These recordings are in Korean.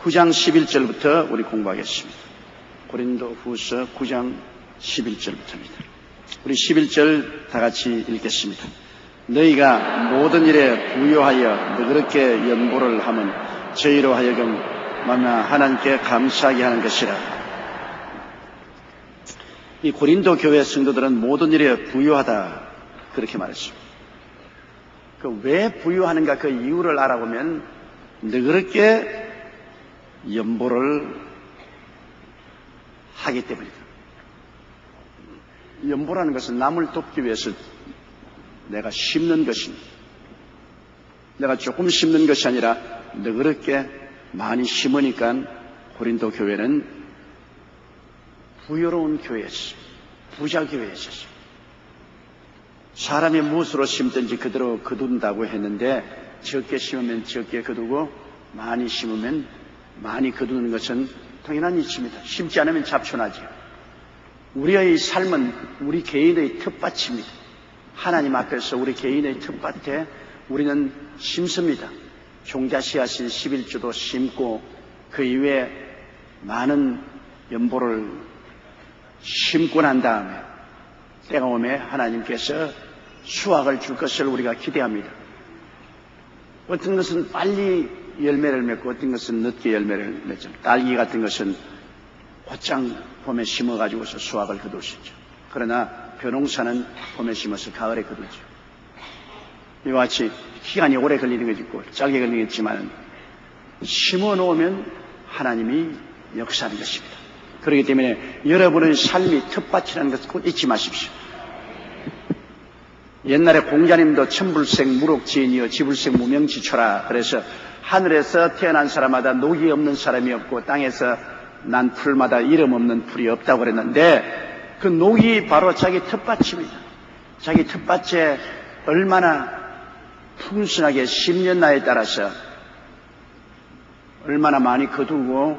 9장 11절부터 우리 공부하겠습니다. 고린도후서 9장 11절부터입니다. 우리 11절 다 같이 읽겠습니다. 너희가 모든 일에 부요하여 너그럽게 연보를 하면 저희로 하여금 만나 하나님께 감사하게 하는 것이라. 이 고린도 교회 성도들은 모든 일에 부요하다 그렇게 말했습니다. 그 왜 부요하는가 그 이유를 알아보면 너그럽게 연보를 하기 때문이다. 연보라는 것은 나무를 돕기 위해서 내가 심는 것입니다. 내가 조금 심는 것이 아니라 너그럽게 많이 심으니까 고린도 교회는 부여로운 교회였어요. 부자 교회였어요. 사람이 무엇으로 심든지 그대로 거둔다고 했는데 적게 심으면 적게 거두고 많이 심으면 많이 거두는 것은 당연한 이치입니다. 심지 않으면 잡초나죠. 우리의 삶은 우리 개인의 텃밭입니다. 하나님 앞에서 우리 개인의 텃밭에 우리는 심습니다. 종자 씨앗인 11주도 심고 그 이후에 많은 연보를 심고 난 다음에 때가 오면 하나님께서 수확을 줄 것을 우리가 기대합니다. 어떤 것은 빨리 열매를 맺고 어떤 것은 늦게 열매를 맺죠. 딸기 같은 것은 곧장 봄에 심어가지고서 수확을 거둘 수 있죠. 그러나 벼농사는 봄에 심어서 가을에 거두죠. 이와 같이 기간이 오래 걸리는 것이 있고 짧게 걸리는 게 있지만 심어 놓으면 하나님이 역사하는 것입니다. 그렇기 때문에 여러분의 삶이 텃밭이라는 것을 꼭 잊지 마십시오. 옛날에 공자님도 천불생 무록지인이여 지불생 무명지초라. 그래서 하늘에서 태어난 사람마다 녹이 없는 사람이 없고 땅에서 난 풀마다 이름 없는 풀이 없다고 그랬는데 그 녹이 바로 자기 텃밭입니다. 자기 텃밭에 얼마나 풍성하게 심렸나에 따라서 얼마나 많이 거두고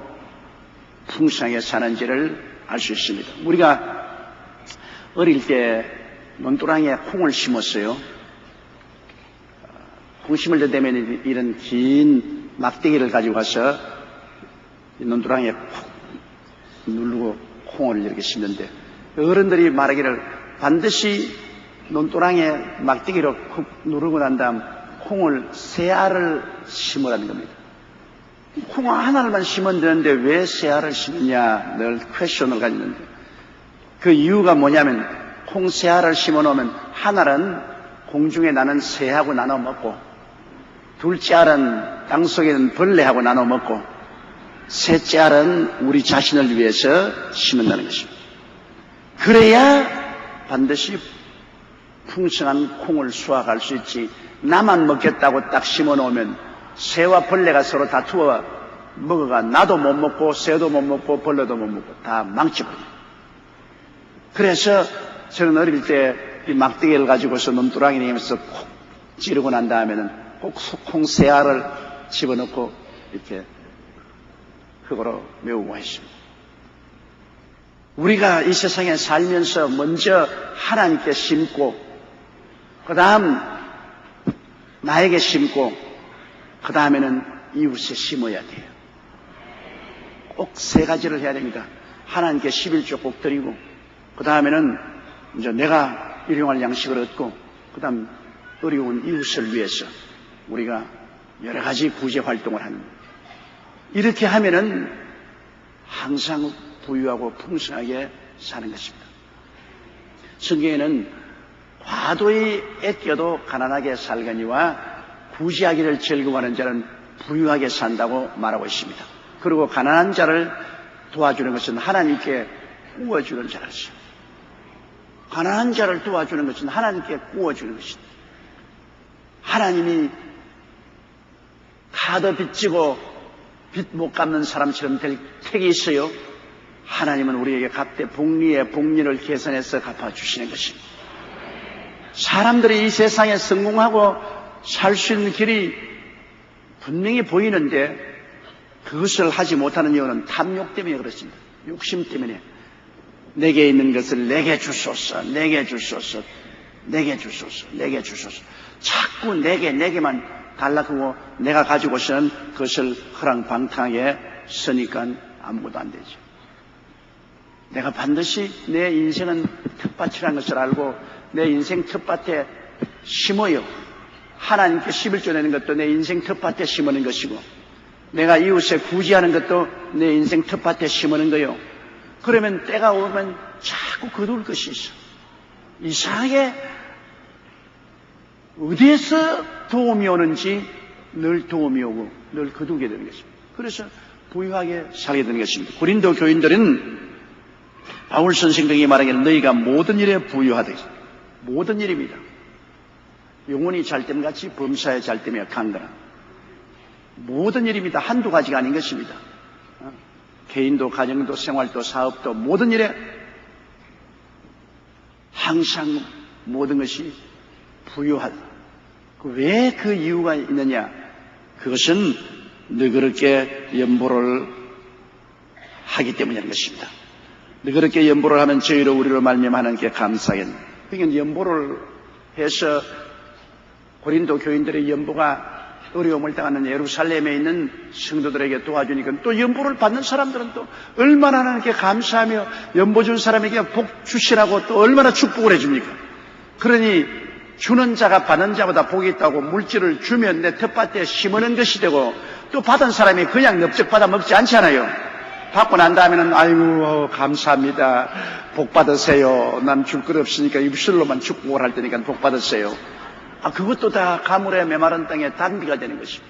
풍성하게 사는지를 알 수 있습니다. 우리가 어릴 때 논두렁에 콩을 심었어요. 콩 심을 때 되면 이런 긴 막대기를 가지고 가서 논두렁에 콕 누르고 콩을 이렇게 심는데 어른들이 말하기를 반드시 논두렁에 막대기로 콕 누르고 난 다음 콩을 3알을 심으라는 겁니다. 콩 하나만 심으면 되는데 왜 3알을 심느냐 늘 퀘스천을 가지는데 그 이유가 뭐냐면 콩 3알을 심어 놓으면 한 알은 공중에 나는 새하고 나눠 먹고 둘째 알은 땅속에 있는 벌레하고 나눠 먹고 셋째 알은 우리 자신을 위해서 심는다는 것입니다. 그래야 반드시 풍성한 콩을 수확할 수 있지 나만 먹겠다고 딱 심어 놓으면 새와 벌레가 서로 다투어 먹어가 나도 못 먹고 새도 못 먹고 벌레도 못 먹고 다 망쳐버려요. 그래서 저는 어릴 때 이 막대기를 가지고서 논두렁이 내면서 콕 찌르고 난 다음에는 꼭 콩 3알을 집어넣고 이렇게 흙으로 메우고 했습니다. 우리가 이 세상에 살면서 먼저 하나님께 심고 그 다음 나에게 심고 그 다음에는 이웃에 심어야 돼요. 꼭 3가지를 해야 됩니다. 하나님께 11조 꼭 드리고 그 다음에는 이제 내가 일용할 양식을 얻고 그 다음 어려운 이웃을 위해서 우리가 여러 가지 구제 활동을 하는 거예요. 이렇게 하면은 항상 부유하고 풍성하게 사는 것입니다. 성경에는 과도히 아껴도 가난하게 살거니와 구제하기를 즐거워하는 자는 부유하게 산다고 말하고 있습니다. 그리고 가난한 자를 도와주는 것은 하나님께 구워주는 자라서 가난한 자를 도와주는 것은 하나님께 구워주는 것이다. 하나님이 카드 빚지고 빚 못 갚는 사람처럼 될 택이 있어요. 하나님은 우리에게 갚되 복리의 복리를 계산해서 갚아주시는 것입니다. 사람들이 이 세상에 성공하고 살 수 있는 길이 분명히 보이는데 그것을 하지 못하는 이유는 탐욕 때문에 그렇습니다. 욕심 때문에 내게 있는 것을 내게 주소서, 내게 주소서, 내게 주소서, 내게 주소서. 자꾸 내게만 달라고 내가 가지고서는 그것을 허랑방탕하게 서니까 아무것도 안 되죠. 내가 반드시 내 인생은 텃밭이라는 것을 알고 내 인생 텃밭에 심어요. 하나님께 11조 내는 것도 내 인생 텃밭에 심는 것이고 내가 이웃에 구제하는 것도 내 인생 텃밭에 심는 거요. 그러면 때가 오면 자꾸 거둘 것이 있어. 이상하게 어디에서 도움이 오는지 늘 도움이 오고 늘 거두게 되는 것입니다. 그래서 부유하게 살게 되는 것입니다. 고린도 교인들은 바울 선생 등이 말하기를 너희가 모든 일에 부유하다. 모든 일입니다. 영혼이 잘 됨 같이 범사에 잘 됨이야 강건한 모든 일입니다. 한두 가지가 아닌 것입니다. 개인도 가정도 생활도 사업도 모든 일에 항상 모든 것이 부유하다. 왜 그 이유가 있느냐? 그것은 너그럽게 연보를 하기 때문이라는 것입니다. 너그럽게 연보를 하면 저희로 우리로 말미암아 하나님께 감사하겠네. 그러니까 연보를 해서 고린도 교인들의 연보가 어려움을 당하는 예루살렘에 있는 성도들에게 도와주니까 또 연보를 받는 사람들은 또 얼마나 하나님께 감사하며 연보 준 사람에게 복 주시라고 또 얼마나 축복을 해줍니까? 그러니 주는 자가 받는 자보다 복이 있다고 물질을 주면 내 텃밭에 심는 것이 되고 또 받은 사람이 그냥 넙적 받아 먹지 않잖아요. 받고 난 다음에는 아이고 감사합니다. 복 받으세요. 난 줄 것 없으니까 입술로만 축복을 할 테니까 복 받으세요. 그것도 다 가물에 메마른 땅에 단비가 되는 것입니다.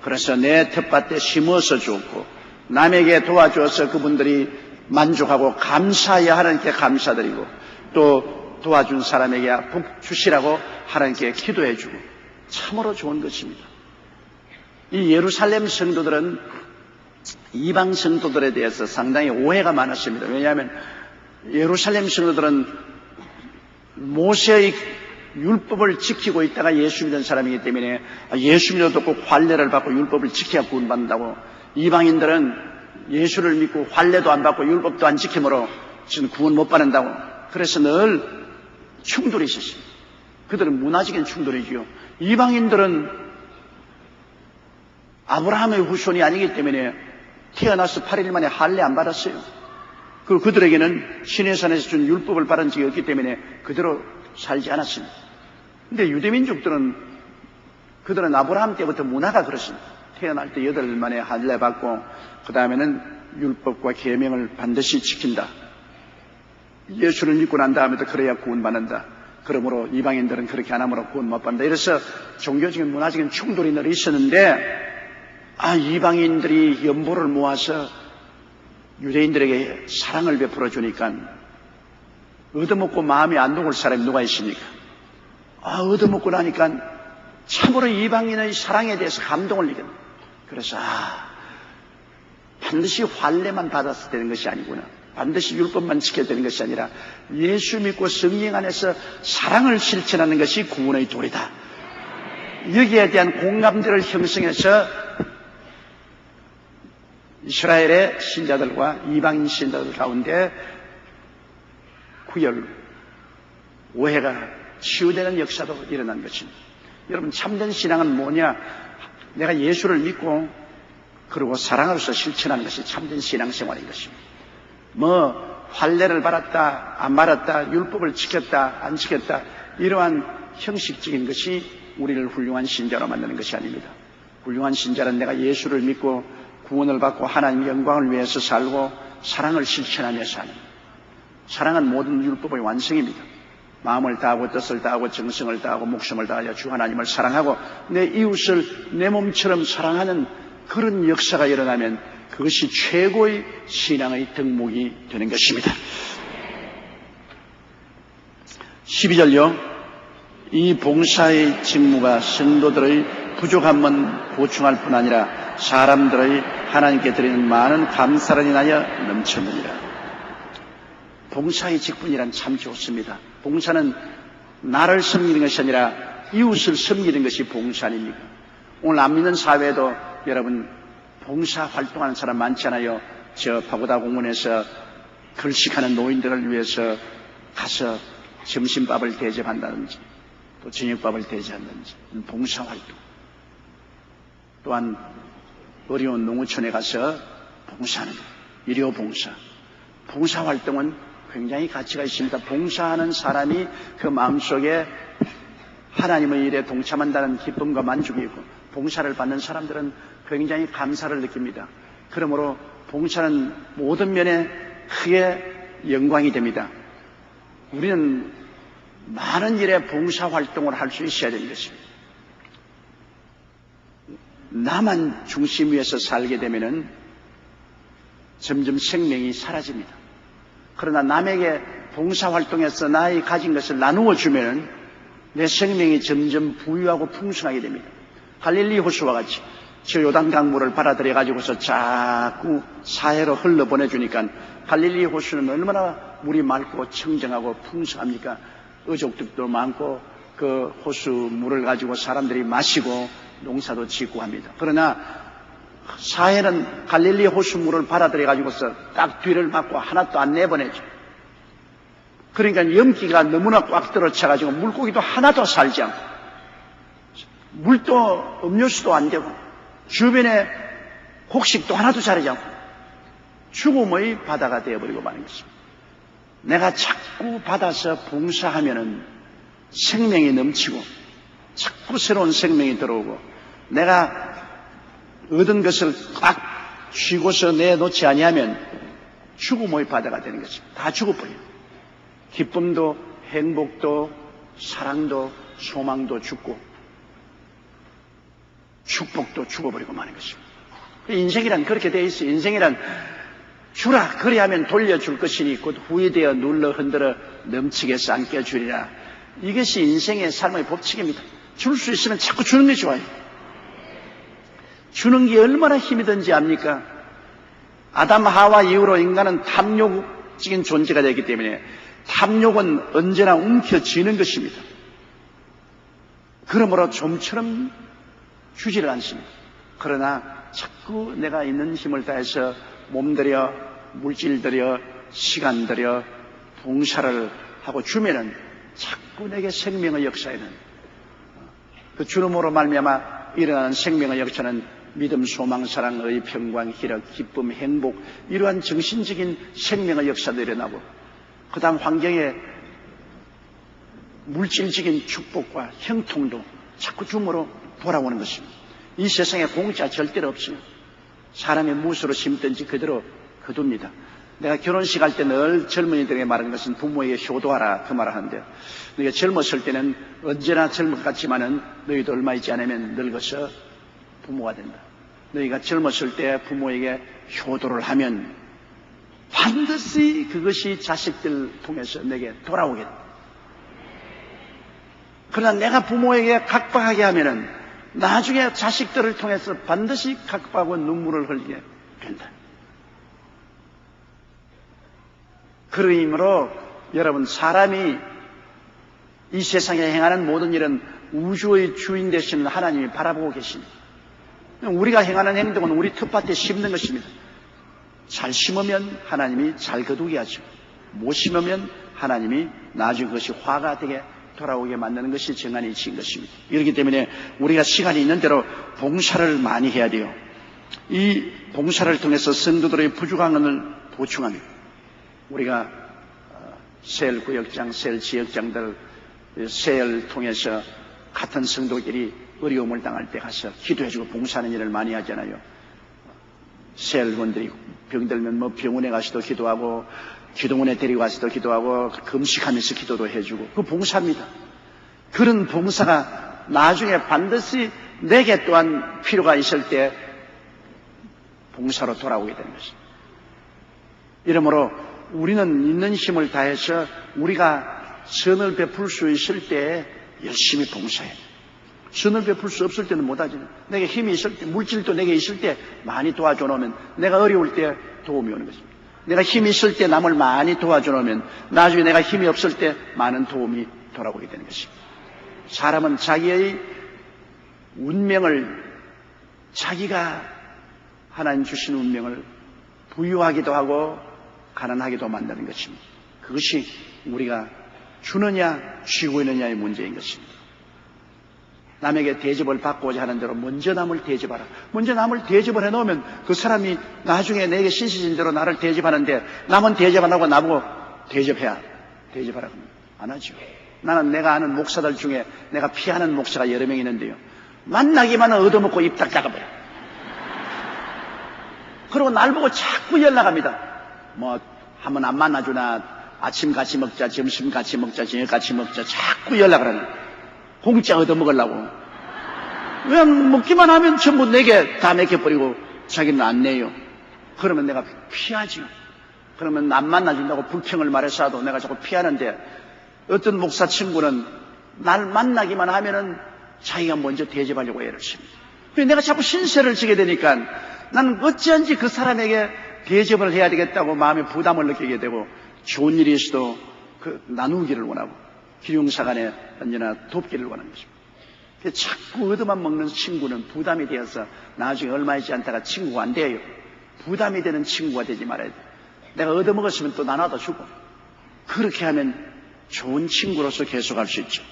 그래서 내 텃밭에 심어서 좋고 남에게 도와줘서 그분들이 만족하고 감사해야 하나님께 감사드리고 또 도와준 사람에게 복 주시라고 하나님께 기도해주고 참으로 좋은 것입니다. 이 예루살렘 성도들은 이방 성도들에 대해서 상당히 오해가 많았습니다. 왜냐하면 예루살렘 성도들은 모세의 율법을 지키고 있다가 예수 믿는 사람이기 때문에 예수 믿어도 꼭 환례를 받고 율법을 지켜야 구원받는다고, 이방인들은 예수를 믿고 환례도 안 받고 율법도 안 지키므로 지금 구원 못 받는다고. 그래서 늘 충돌이 있었습니다. 그들은 문화적인 충돌이지요. 이방인들은 아브라함의 후손이 아니기 때문에 태어나서 8일 만에 할례 안 받았어요. 그리고 그들에게는 시내산에서 준 율법을 받은 적이 없기 때문에 그대로 살지 않았습니다. 근데 유대민족들은 그들은 아브라함 때부터 문화가 그렇습니다. 태어날 때 8일 만에 할례 받고 그 다음에는 율법과 계명을 반드시 지킨다. 예수를 믿고 난 다음에도 그래야 구원받는다. 그러므로 이방인들은 그렇게 안 하므로 구원 못 받는다. 이래서 종교적인 문화적인 충돌이 늘 있었는데 이방인들이 연보를 모아서 유대인들에게 사랑을 베풀어 주니까 얻어먹고 마음이 안 녹을 사람이 누가 있습니까? 얻어먹고 나니까 참으로 이방인의 사랑에 대해서 감동을 느꼈다. 그래서 반드시 환례만 받았을 되는 것이 아니구나. 반드시 율법만 지켜야 되는 것이 아니라 예수 믿고 성령 안에서 사랑을 실천하는 것이 구원의 도리다. 여기에 대한 공감대를 형성해서 이스라엘의 신자들과 이방인 신자들 가운데 구열, 오해가 치유되는 역사도 일어난 것입니다. 여러분, 참된 신앙은 뭐냐? 내가 예수를 믿고 그리고 사랑으로서 실천하는 것이 참된 신앙생활인 것입니다. 환례를 받았다 안 받았다, 율법을 지켰다 안 지켰다, 이러한 형식적인 것이 우리를 훌륭한 신자로 만드는 것이 아닙니다. 훌륭한 신자는 내가 예수를 믿고 구원을 받고 하나님의 영광을 위해서 살고 사랑을 실천하며 사는, 사랑은 모든 율법의 완성입니다. 마음을 다하고 뜻을 다하고 정성을 다하고 목숨을 다하여 주 하나님을 사랑하고 내 이웃을 내 몸처럼 사랑하는 그런 역사가 일어나면 그것이 최고의 신앙의 덕목이 되는 것입니다. 12절요. 이 봉사의 직무가 성도들의 부족함은 보충할 뿐 아니라 사람들의 하나님께 드리는 많은 감사를 인하여 넘쳤느니라. 봉사의 직분이란 참 좋습니다. 봉사는 나를 섬기는 것이 아니라 이웃을 섬기는 것이 봉사 아닙니까? 오늘 안 믿는 사회에도 여러분 봉사 활동하는 사람 많잖아요. 저 파고다 공원에서 글식하는 노인들을 위해서 가서 점심밥을 대접한다든지 또 저녁밥을 대접한다든지 봉사 활동. 또한 어려운 농어촌에 가서 봉사하는 거예요. 일요 봉사. 봉사 활동은 굉장히 가치가 있습니다. 봉사하는 사람이 그 마음속에 하나님의 일에 동참한다는 기쁨과 만족이 있고, 봉사를 받는 사람들은 굉장히 감사를 느낍니다. 그러므로 봉사는 모든 면에 크게 영광이 됩니다. 우리는 많은 일에 봉사 활동을 할 수 있어야 되는 것입니다. 나만 중심 위에서 살게 되면은 점점 생명이 사라집니다. 그러나 남에게 봉사 활동에서 나의 가진 것을 나누어 주면은 내 생명이 점점 부유하고 풍성하게 됩니다. 갈릴리 호수와 같이 저 요단 강물을 받아들여 가지고서 자꾸 사해로 흘러 보내주니까 갈릴리 호수는 얼마나 물이 맑고 청정하고 풍성합니까? 어족들도 많고 그 호수 물을 가지고 사람들이 마시고 농사도 짓고 합니다. 그러나 사해는 갈릴리 호수 물을 받아들여 가지고서 딱 뒤를 막고 하나도 안 내보내죠. 그러니까 염기가 너무나 꽉 들어차 가지고 물고기도 하나도 살지 않고, 물도 음료수도 안 되고, 주변에 곡식도 하나도 자라지 않고 죽음의 바다가 되어버리고 마는 것입니다. 내가 자꾸 받아서 봉사하면은 생명이 넘치고 자꾸 새로운 생명이 들어오고, 내가 얻은 것을 꽉 쥐고서 내놓지 아니하면 죽음의 바다가 되는 것입니다. 다 죽어버려요. 기쁨도 행복도 사랑도 소망도 죽고 축복도 죽어버리고 마는 것입니다. 인생이란 그렇게 되어 있어요. 인생이란 주라 그리하면 돌려줄 것이니 곧 후회되어 눌러 흔들어 넘치게 삼켜 주리라. 이것이 인생의 삶의 법칙입니다. 줄 수 있으면 자꾸 주는 게 좋아요. 주는 게 얼마나 힘이 든지 압니까? 아담 하와 이후로 인간은 탐욕적인 존재가 되기 때문에 탐욕은 언제나 움켜쥐는 것입니다. 그러므로 좀처럼 주지를 않습니다. 그러나 자꾸 내가 있는 힘을 다해서 몸들여 물질들여 시간들여 봉사를 하고 주면은 자꾸 내게 생명의 역사에는 그 주름으로 말미암아 일어나는 생명의 역사는 믿음, 소망, 사랑, 의, 평강, 희락, 기쁨, 행복, 이러한 정신적인 생명의 역사도 일어나고, 그 다음 환경에 물질적인 축복과 형통도 자꾸 주므로 돌아오는 것입니다. 이 세상에 공짜 절대로 없어요. 사람이 무엇으로 심든지 그대로 거둡니다. 내가 결혼식 할 때 늘 젊은이들에게 말하는 것은 부모에게 효도하라 그 말을 하는데요. 너희가 젊었을 때는 언제나 젊은 것 같지만은 너희도 얼마 있지 않으면 늙어서 부모가 된다. 너희가 젊었을 때 부모에게 효도를 하면 반드시 그것이 자식들 통해서 내게 돌아오겠다. 그러나 내가 부모에게 각박하게 하면은 나중에 자식들을 통해서 반드시 각박하고 눈물을 흘리게 된다. 그러므로 여러분, 사람이 이 세상에 행하는 모든 일은 우주의 주인 되시는 하나님이 바라보고 계십니다. 우리가 행하는 행동은 우리 텃밭에 심는 것입니다. 잘 심으면 하나님이 잘 거두게 하죠. 못 심으면 하나님이 나중에 그것이 화가 되게 돌아오게 만드는 것이 정한이 이치인 것입니다. 그렇기 때문에 우리가 시간이 있는 대로 봉사를 많이 해야 돼요. 이 봉사를 통해서 성도들의 부족함을 보충합니다. 우리가 셀 구역장, 셀 지역장들, 셀을 통해서 같은 성도끼리 어려움을 당할 때 가서 기도해주고 봉사하는 일을 많이 하잖아요. 셀원들이 병들면 뭐 병원에 가서도 기도하고, 기도원에 데리고 가서도 기도하고, 금식하면서 기도도 해주고, 그 봉사입니다. 그런 봉사가 나중에 반드시 내게 또한 필요가 있을 때 봉사로 돌아오게 되는 것입니다. 이러므로 우리는 있는 힘을 다해서 우리가 선을 베풀 수 있을 때 열심히 봉사해야 돼요. 선을 베풀 수 없을 때는 못하지. 내게 힘이 있을 때, 물질도 내게 있을 때 많이 도와줘 놓으면 내가 어려울 때 도움이 오는 것입니다. 내가 힘이 있을 때 남을 많이 도와줘 놓으면 나중에 내가 힘이 없을 때 많은 도움이 돌아오게 되는 것입니다. 사람은 자기의 운명을, 자기가 하나님 주신 운명을 부유하기도 하고 가난하기도 만드는 것입니다. 그것이 우리가 주느냐 쥐고 있느냐의 문제인 것입니다. 남에게 대접을 받고자 하는 대로 먼저 남을 대접하라. 먼저 남을 대접을 해놓으면 그 사람이 나중에 내게 신시진 대로 나를 대접하는데, 남은 대접 안 하고 나보고 대접하라 그러면 안 하죠. 나는 내가 아는 목사들 중에 내가 피하는 목사가 여러 명 있는데요, 만나기만 얻어먹고 입 딱 닫아버려. 그리고 날 보고 자꾸 연락합니다. 뭐 한번 안 만나주나, 아침 같이 먹자, 점심 같이 먹자, 저녁 같이 먹자, 자꾸 연락을 하는. 공짜 얻어먹으려고. 왜 먹기만 하면 전부 내게 다 맡겨버리고 자기는 안 내요. 그러면 내가 피하죠. 그러면 안 만나준다고 불평을 말해서도 내가 자꾸 피하는데, 어떤 목사 친구는 날 만나기만 하면은 자기가 먼저 대접하려고 애를 씁니다. 내가 자꾸 신세를 지게 되니까 나는 어찌한지 그 사람에게 대접을 해야 되겠다고 마음에 부담을 느끼게 되고, 좋은 일이 있어도 그 나누기를 원하고 기륭사간에 언제나 돕기를 원하는 것입니다. 자꾸 얻어만 먹는 친구는 부담이 되어서 나중에 얼마 있지 않다가 친구가 안 돼요. 부담이 되는 친구가 되지 말아야 돼. 내가 얻어먹었으면 또 나눠다 주고, 그렇게 하면 좋은 친구로서 계속할 수 있죠.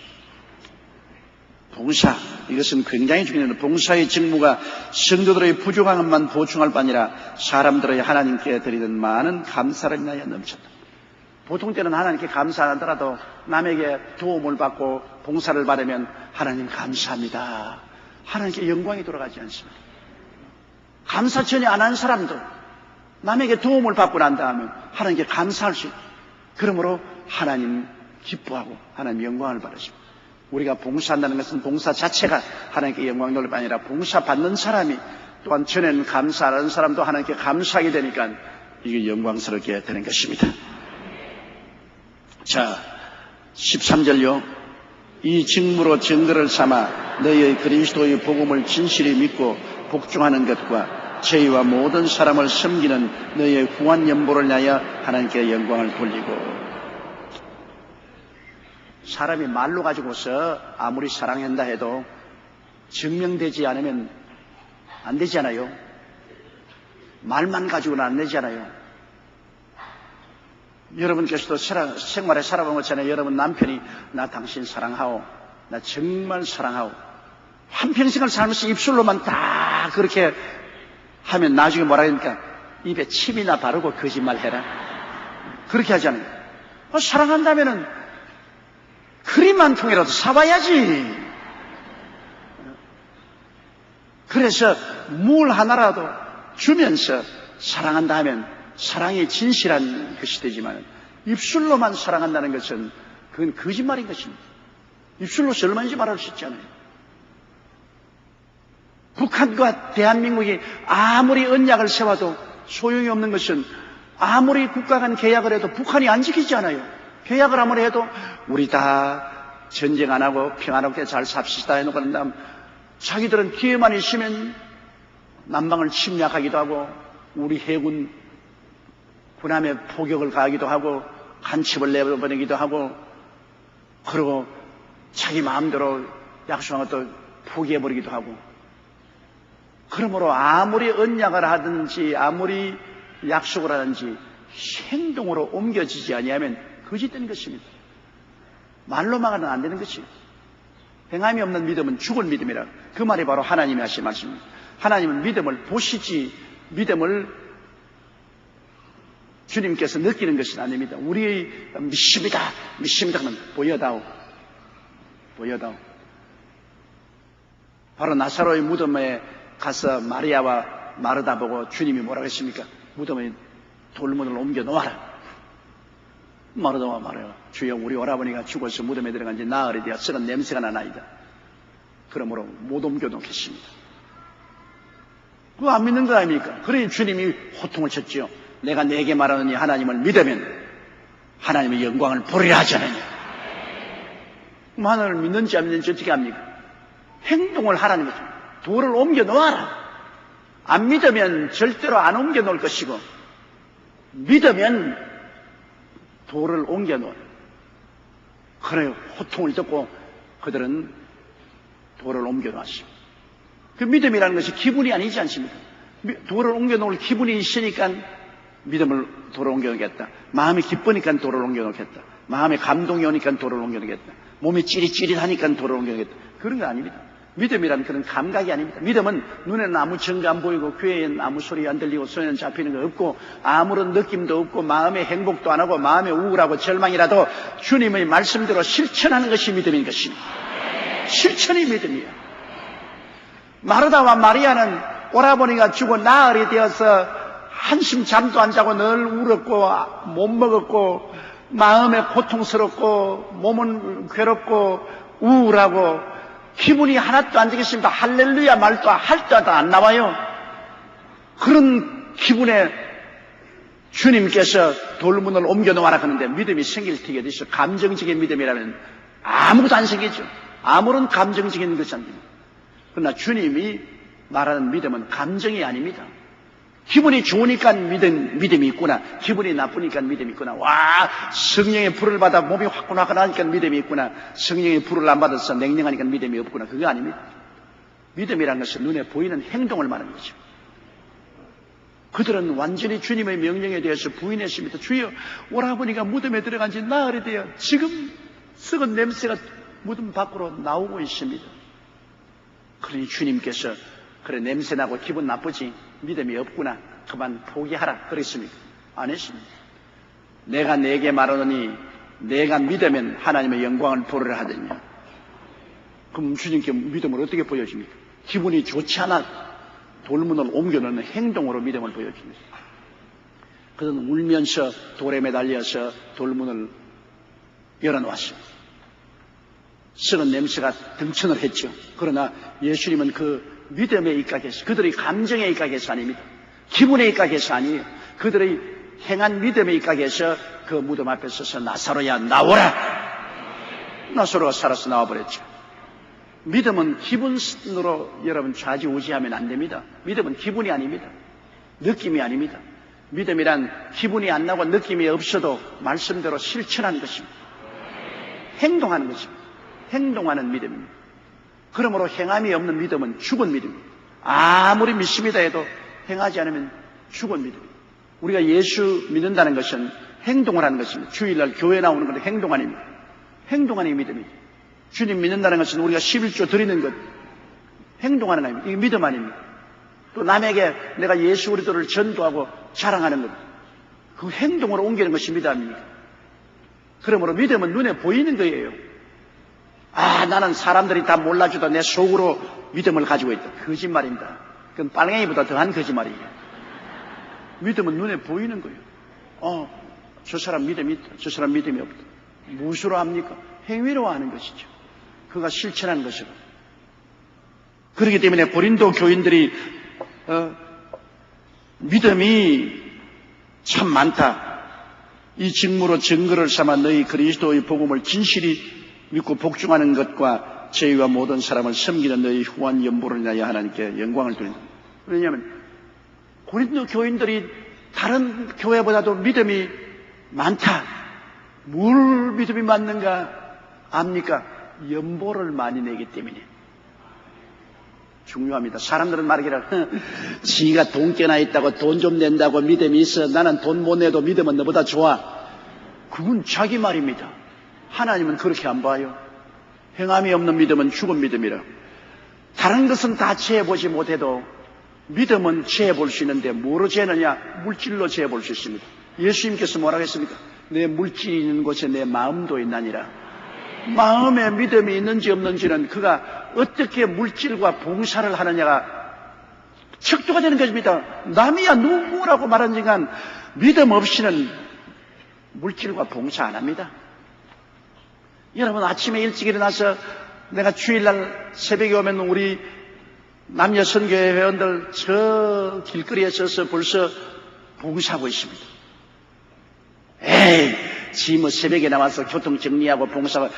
봉사, 이것은 굉장히 중요합니다. 봉사의 직무가 성도들의 부족함만 보충할 바 아니라 사람들의 하나님께 드리는 많은 감사를 인하여 넘쳤다. 보통 때는 하나님께 감사하더라도 남에게 도움을 받고 봉사를 받으면 하나님 감사합니다, 하나님께 영광이 돌아가지 않습니다. 감사 전혀 안 한 사람도 남에게 도움을 받고 난 다음에 하나님께 감사할 수 있고, 그러므로 하나님 기뻐하고 하나님 영광을 받으십니다. 우리가 봉사한다는 것은 봉사 자체가 하나님께 영광 돌릴 뿐 아니라 봉사 받는 사람이 또한 전에는 감사하는 사람도 하나님께 감사하게 되니까 이게 영광스럽게 되는 것입니다. 자, 13절요. 이 직무로 증거를 삼아 너희의 그리스도의 복음을 진실히 믿고 복종하는 것과 저희와 모든 사람을 섬기는 너희의 후한 연보를 위하여 하나님께 영광을 돌리고. 사람이 말로 가지고서 아무리 사랑한다 해도 증명되지 않으면 안 되잖아요. 말만 가지고는 안 되잖아요. 여러분께서도 생활에 살아본 것처럼 여러분 남편이 나 당신 사랑하오, 나 정말 사랑하오, 한평생을 살면서 입술로만 다 그렇게 하면 나중에 뭐라 하니까 입에 침이나 바르고 거짓말해라, 그렇게 하잖아요. 사랑한다면은 그림 한 통이라도 사봐야지. 그래서 물 하나라도 주면서 사랑한다 하면 사랑이 진실한 것이 되지만, 입술로만 사랑한다는 것은 그건 거짓말인 것입니다. 입술로서 얼마인지 말할 수 있잖아요. 북한과 대한민국이 아무리 언약을 세워도 소용이 없는 것은, 아무리 국가 간 계약을 해도 북한이 안 지키지 않아요. 계약을 아무리 해도 우리 다 전쟁 안 하고 평화롭게 잘 삽시다 해놓고 난 다음 자기들은 기회만 있으면 남방을 침략하기도 하고 우리 해군 군함에 포격을 가하기도 하고 간첩을 내보내기도 하고, 그리고 자기 마음대로 약속한 것도 포기해버리기도 하고. 그러므로 아무리 언약을 하든지 아무리 약속을 하든지 행동으로 옮겨지지 아니하면 거짓된 것입니다. 말로만은 안 되는 것이에요. 행함이 없는 믿음은 죽을 믿음이라. 그 말이 바로 하나님이 하신 말씀입니다. 하나님은 믿음을 보시지 믿음을 주님께서 느끼는 것은 아닙니다. 우리의 믿습니다 하면 보여다오. 바로 나사로의 무덤에 가서 마리아와 마르다 보고 주님이 뭐라고 했습니까? 무덤에 돌문을 옮겨 놓아라. 마르다와 말해요. 주여, 우리 오라버니가 죽어서 무덤에 들어간 지 나흘이 되어 썩은 냄새가 나나이다. 그러므로 못 옮겨 놓겠습니다. 그거 안 믿는 거 아닙니까? 그러니 주님이 호통을 쳤지요. 내가 네게 말하느니 하나님을 믿으면 하나님의 영광을 보리라 하지 않느냐. 그럼 하나님을 믿는지 안 믿는지 어떻게 합니까? 행동을 하라는 거죠. 돌을 옮겨 놓아라. 안 믿으면 절대로 안 옮겨 놓을 것이고, 믿으면 돌을 옮겨 놓아요. 그래요. 호통을 듣고 그들은 돌을 옮겨 놓았습니다. 그 믿음이라는 것이 기분이 아니지 않습니까? 돌을 옮겨 놓을 기분이 있으니까 돌을 옮겨 놓겠다. 마음이 기쁘니까 돌을 옮겨 놓겠다. 마음에 감동이 오니까 돌을 옮겨 놓겠다. 몸이 찌릿찌릿하니까 돌을 옮겨 놓겠다. 그런 거 아닙니다. 믿음이란 그런 감각이 아닙니다. 믿음은 눈에는 아무 증거 안 보이고 귀에는 아무 소리 안 들리고 손에는 잡히는 거 없고 아무런 느낌도 없고 마음의 행복도 안 하고 마음의 우울하고 절망이라도 주님의 말씀대로 실천하는 것이 믿음인 것입니다. 실천이 믿음이에요. 마르다와 마리아는 오라버니가 죽어 나흘이 되어서 한숨 잠도 안 자고 늘 울었고 못 먹었고 마음에 고통스럽고 몸은 괴롭고 우울하고 기분이 하나도 안 되겠습니다. 할렐루야 말도 할 때도 안 나와요. 그런 기분에 주님께서 돌문을 옮겨 놓아라 하는데 믿음이 생길 때가 어디 있어? 감정적인 믿음이라면 아무것도 안 생기죠. 아무런 감정적인 것이 안 됩니다. 그러나 주님이 말하는 믿음은 감정이 아닙니다. 기분이 좋으니까 믿음이 있구나. 기분이 나쁘니까 믿음이 있구나. 와, 성령의 불을 받아 몸이 화끈화끈하니까 믿음이 있구나. 성령의 불을 안 받아서 냉랭하니까 믿음이 없구나. 그거 아닙니다. 믿음이라는 것은 눈에 보이는 행동을 말하는 거죠. 그들은 완전히 주님의 명령에 대해서 부인했습니다. 주여, 오라버니가 무덤에 들어간 지 나흘이 되어 지금 썩은 냄새가 무덤 밖으로 나오고 있습니다. 그러니 주님께서 그래 냄새나고 기분 나쁘지 믿음이 없구나 그만 포기하라 그랬습니까? 안 했습니다. 내가 네게 말하노니 내가 믿으면 하나님의 영광을 보리라 하더니요. 그럼 주님께 믿음을 어떻게 보여줍니까? 기분이 좋지 않아 돌문을 옮겨놓는 행동으로 믿음을 보여줍니다. 그들은 울면서 돌에 매달려서 돌문을 열어놓았습니다. 썩은 냄새가 등천을 했죠. 그러나 예수님은 그 믿음에 입각해서 그들의 감정에 입각해서 아닙니다. 기분에 입각해서 아니에요. 그들의 행한 믿음에 입각해서 그 무덤 앞에 서서 나사로야 나오라. 나사로가 살아서 나와버렸죠. 믿음은 기분으로 여러분 좌지우지하면 안 됩니다. 믿음은 기분이 아닙니다. 느낌이 아닙니다. 믿음이란 기분이 안 나고 느낌이 없어도 말씀대로 실천하는 것입니다. 행동하는 것입니다. 행동하는 믿음입니다. 그러므로 행함이 없는 믿음은 죽은 믿음입니다. 아무리 믿습니다 해도 행하지 않으면 죽은 믿음입니다. 우리가 예수 믿는다는 것은 행동을 하는 것입니다. 주일날 교회 나오는 것은 행동 아닙니다. 행동하는 믿음입니다. 주님 믿는다는 것은 우리가 11조 드리는 것, 행동하는 것입니다. 이게 믿음 아닙니다. 또 남에게 내가 예수 그리스도를 전도하고 자랑하는 것, 그 행동으로 옮기는 것이 믿음 아닙니까? 그러므로 믿음은 눈에 보이는 거예요. 아, 나는 사람들이 다 몰라줘도 내 속으로 믿음을 가지고 있다. 거짓말입니다. 그건 빨갱이보다 더한 거짓말이에요. 믿음은 눈에 보이는 거예요. 저 사람 믿음이 있다. 저 사람 믿음이 없다. 무엇으로 합니까? 행위로 하는 것이죠. 그가 실천하는 것이고. 그렇기 때문에 고린도 교인들이 믿음이 참 많다. 이 직무로 증거를 삼아 너희 그리스도의 복음을 진실히 믿고 복종하는 것과 저희와 모든 사람을 섬기는 너희 후한 연보를 인하여 하나님께 영광을 돌린다. 왜냐하면 고린도 교인들이 다른 교회보다도 믿음이 많다. 뭘 믿음이 많는가 압니까? 연보를 많이 내기 때문에. 중요합니다. 사람들은 말하기를 지가 돈 깨나 있다고 돈 좀 낸다고 믿음이 있어. 나는 돈 못 내도 믿음은 너보다 좋아. 그건 자기 말입니다. 하나님은 그렇게 안 봐요. 행함이 없는 믿음은 죽은 믿음이라. 다른 것은 다 재해보지 못해도 믿음은 재해볼 수 있는데 뭐로 재느냐? 물질로 재해볼 수 있습니다. 예수님께서 뭐라고 했습니까? 내 물질이 있는 곳에 내 마음도 있나니라. 마음에 믿음이 있는지 없는지는 그가 어떻게 물질과 봉사를 하느냐가 척도가 되는 것입니다. 남이야 누구라고 말하는지간 믿음 없이는 물질과 봉사 안 합니다. 여러분 아침에 일찍 일어나서 내가 주일날 새벽에 오면 우리 남녀 선교회 회원들 저 길거리에 서서 벌써 봉사하고 있습니다. 에이, 지 뭐 새벽에 나와서 교통 정리하고 봉사하고.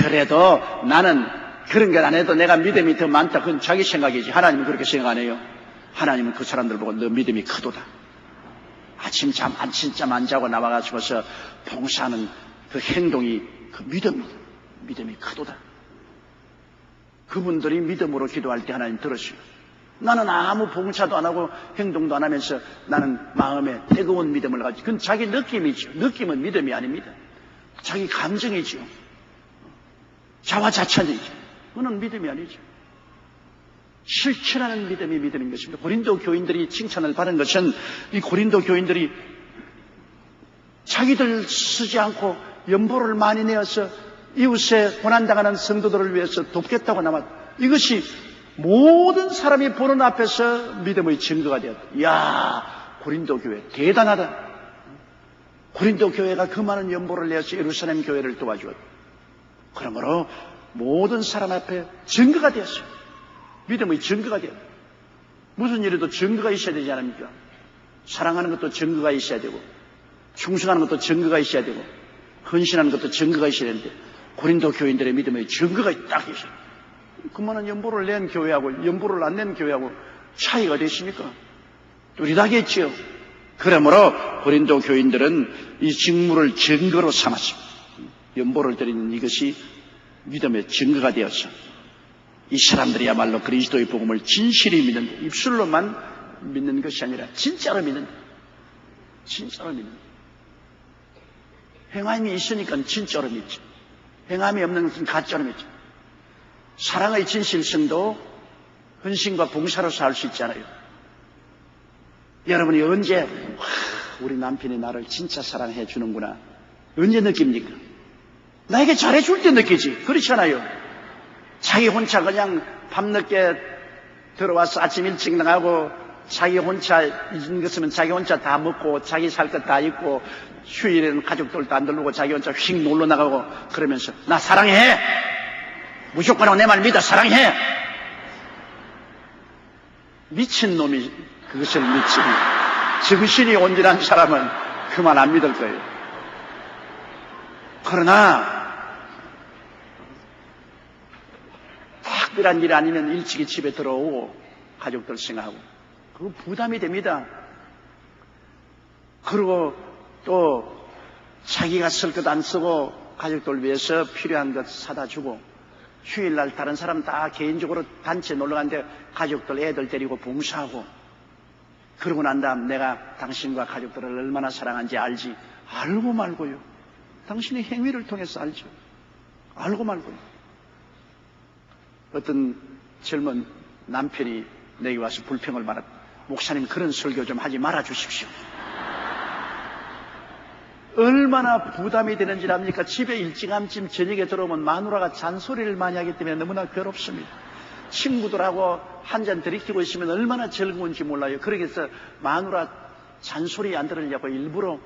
그래도 나는 그런 걸 안 해도 내가 믿음이 더 많다. 그건 자기 생각이지. 하나님은 그렇게 생각 안 해요. 하나님은 그 사람들 보고 너 믿음이 크도다. 아침 잠 안 자고 나와가지고서 봉사하는 그 행동이 그 믿음이 크도다. 그분들이 믿음으로 기도할 때 하나님 들으시고, 나는 아무 봉사도 안 하고 행동도 안 하면서 나는 마음에 뜨거운 믿음을 가지고, 그건 자기 느낌이죠. 느낌은 믿음이 아닙니다. 자기 감정이죠. 자화자찬이죠. 그건 믿음이 아니죠. 실천하는 믿음이 믿음인 것입니다. 고린도 교인들이 칭찬을 받은 것은 이 고린도 교인들이 자기들 쓰지 않고 연보를 많이 내어서 이웃에 고난당하는 성도들을 위해서 돕겠다고 남았다. 이것이 모든 사람이 보는 앞에서 믿음의 증거가 되었다. 이야, 고린도 교회 대단하다. 고린도 교회가 그 많은 연보를 내어서 예루살렘 교회를 도와주었다. 그러므로 모든 사람 앞에 증거가 되었어요. 믿음의 증거가 되었다. 무슨 일에도 증거가 있어야 되지 않습니까? 사랑하는 것도 증거가 있어야 되고, 충성하는 것도 증거가 있어야 되고, 헌신하는 것도 증거가 있어야 되는데, 고린도 교인들의 믿음의 증거가 딱 있어요. 그만한 연보를 낸 교회하고 연보를 안 낸 교회하고 차이가 되십니까? 뚜렷하겠지요. 그러므로 고린도 교인들은 이 직무를 증거로 삼았습니다. 연보를 드리는 이것이 믿음의 증거가 되어서 이 사람들이야말로 그리스도의 복음을 진실히 믿는다. 입술로만 믿는 것이 아니라 진짜로 믿는다. 진짜로 믿는다. 행함이 있으니까 진짜로 믿지. 행함이 없는 것은 가짜로 믿지. 사랑의 진실성도 헌신과 봉사로서 할 수 있잖아요. 여러분이 언제 우리 남편이 나를 진짜 사랑해 주는구나 언제 느낍니까? 나에게 잘해줄 때 느끼지. 그렇잖아요. 자기 혼자 그냥 밤늦게 들어와서 아침 일찍 나가고 자기 혼자 잊은 것이면 자기 혼자 다 먹고 자기 살 것 다 입고 휴일에는 가족들도 안 들르고 자기 혼자 휙 놀러 나가고 그러면서 나 사랑해. 무조건 내 말 믿어. 사랑해. 미친놈이 그것을 믿지. 정신이 온전한 사람은 그만 안 믿을 거예요. 그러나 특별한 일 아니면 일찍이 집에 들어오고 가족들 생각하고 그거 부담이 됩니다. 그리고 또 자기가 쓸 것 안 쓰고 가족들 위해서 필요한 것 사다 주고 휴일날 다른 사람 다 개인적으로 단체 놀러 갔는데 가족들 애들 데리고 봉사하고 그러고 난 다음 내가 당신과 가족들을 얼마나 사랑한지 알지. 알고 말고요. 당신의 행위를 통해서 알죠. 알고 말고요. 어떤 젊은 남편이 내게 와서 불평을 말했다. 목사님 그런 설교 좀 하지 말아 주십시오. 얼마나 부담이 되는지 압니까? 집에 일찌감치 저녁에 들어오면 마누라가 잔소리를 많이 하기 때문에 너무나 괴롭습니다. 친구들하고 한잔 들이키고 있으면 얼마나 즐거운지 몰라요. 그러겠어 마누라 잔소리 안 들으려고 일부러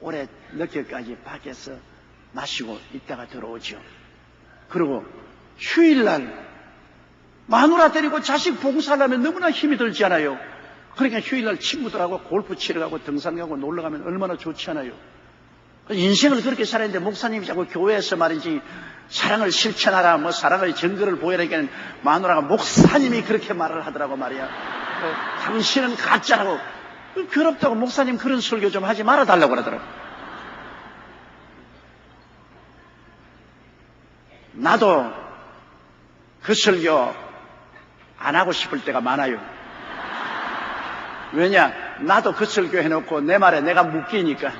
오래 늦게까지 밖에서 마시고 있다가 들어오죠. 그리고 휴일날 마누라 데리고 자식 봉사하려면 너무나 힘이 들지 않아요. 그러니까 휴일날 친구들하고 골프 치러 가고 등산 가고 놀러 가면 얼마나 좋지 않아요. 인생을 그렇게 살았는데 목사님이 자꾸 교회에서 말이지 사랑을 실천하라 뭐 사랑의 증거를 보여라니까 마누라가 목사님이 그렇게 말을 하더라고 말이야. 당신은 가짜라고. 괴롭다고 목사님 그런 설교 좀 하지 말아달라고 그러더라고. 나도 그 설교 안 하고 싶을 때가 많아요. 왜냐? 나도 그 설교 해놓고 내 말에 내가 묶이니까.